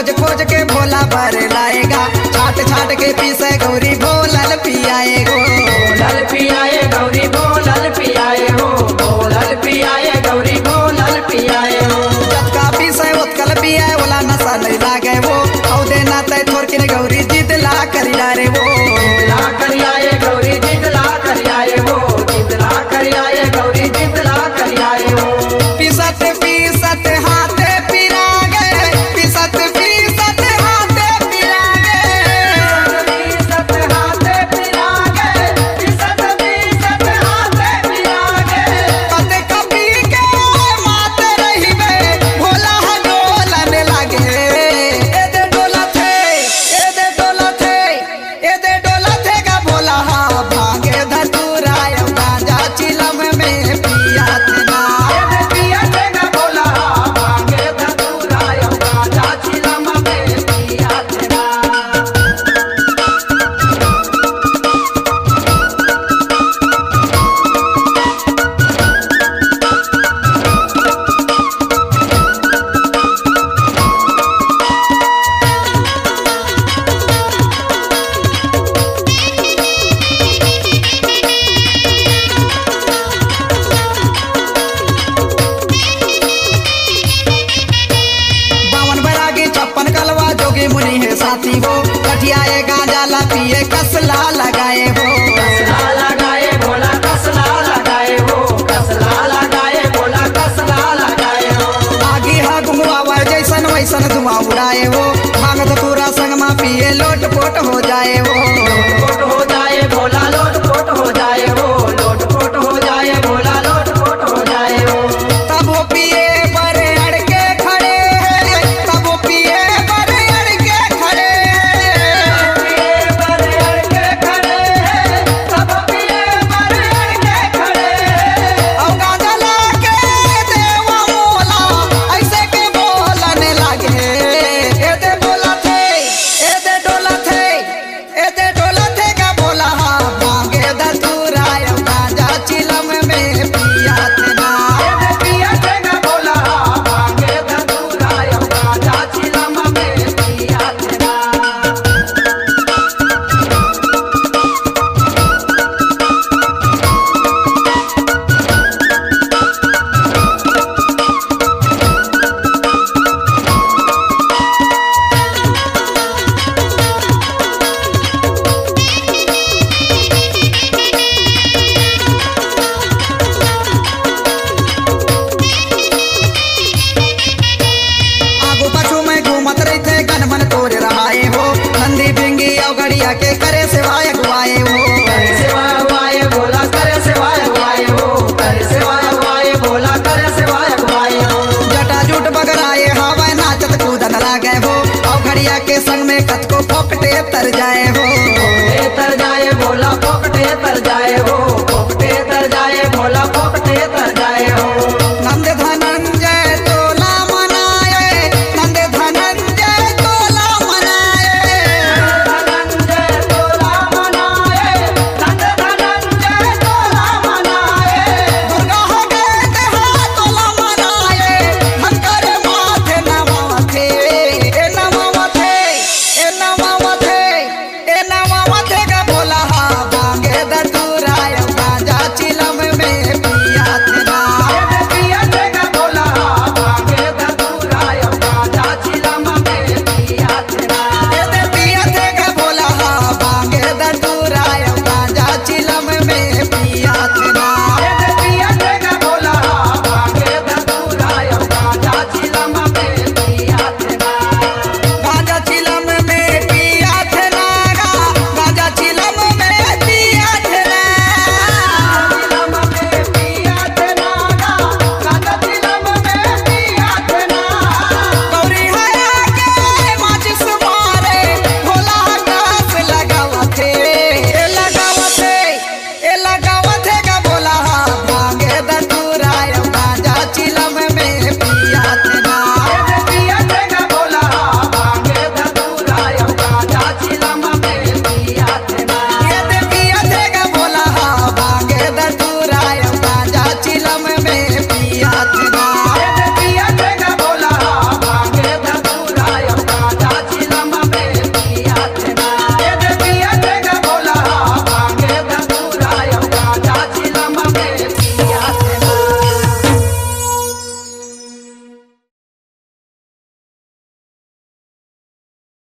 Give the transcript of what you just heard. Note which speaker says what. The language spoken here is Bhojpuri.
Speaker 1: खोज खोज के भोला भर लाएगा, छाट छाट के पीसे गौरी भोलल पियाए गो।
Speaker 2: भोलल पियाए गौरी भोलल पियाए हो, भोलल पियाए गौरी भोलल पियाए हो।
Speaker 1: जतका पीसे उतकल पियाए वाला नशा नहीं लागे वो, औ देना तय थोरकिन गौरी जिद ला करिया रे वो।
Speaker 2: जिदला करियाए गौरी जिदला करियाए हो, जिदला करियाए गौरी जिदला करियाए हो।
Speaker 1: पीसत पीसत हाथे पिरा गए, पीसत पीसत हाथे पिरा गए।
Speaker 2: पीसत हाथे पिरा गए, पीसत पीसत हाथे पिरा गए।
Speaker 1: कते कपी के माते रहिबे भोला डोलन लागे। ए दे डोला थे, ए दे डोला थे, ए दे डोला थे का भोला भागे धतूरा गांजा चिलम में पिया थे ना।
Speaker 2: एदे पिया तेगा भोला भागे धतूरा गांजा चिलम में पिया तेगा।
Speaker 1: बावन बैरागी 56 कलवा जोगी मुनि है साथी हो, कटियाए गांजा ला पिए कसला लगाए हो।
Speaker 2: कसला लगाए भोला कसला लगाए हो, कसला लगाए भोला कसला लगाए हो।
Speaker 1: आगी हा घुमावा जैसन वैसन धुआं उड़ाए हो, भांगत पूरा संग मा पिए लोट पोट हो जाए हो।
Speaker 2: लोट हो जाए भोला लोट पोट हो जाए हो, लोट पोट हो जाए भोला लोट पोट हो जाए हो।
Speaker 1: तब वो पिए बड़े अड़के खड़े हैं, तब वो पिए बड़े अड़के खड़े हैं।
Speaker 2: पिए बड़े अड़के खड़े हैं, सब पिए बड़े अड़के खड़े हैं।
Speaker 1: और गांजा लाके देवा मोला ऐसे के बोलने लगे। ए दे डोला थे, ए दे डोला थे, ए दे डोला थे का बोला भागे धतूरा गांजा चिलम में पिया थे ना।
Speaker 2: एदे पिया तेगा भोला भागे धतूरा गांजा चिलम में पिया तेगा।
Speaker 1: आगू पछू में घूमत रही थे गनमन तोर रहाए हो, नंदी बिंगी और गड़िया के करे सेवाय गुआए हो।
Speaker 2: करे सेवाय हुआए भोला करे सेवाय हुआए हो, करे सेवाय हुआए भोला करे सेवाय हुआए हो।
Speaker 1: जटा जुट बगराए हवा नाचत कूदन लागे हो, और घड़िया के संग में कत को फोकटे तर जाए हो।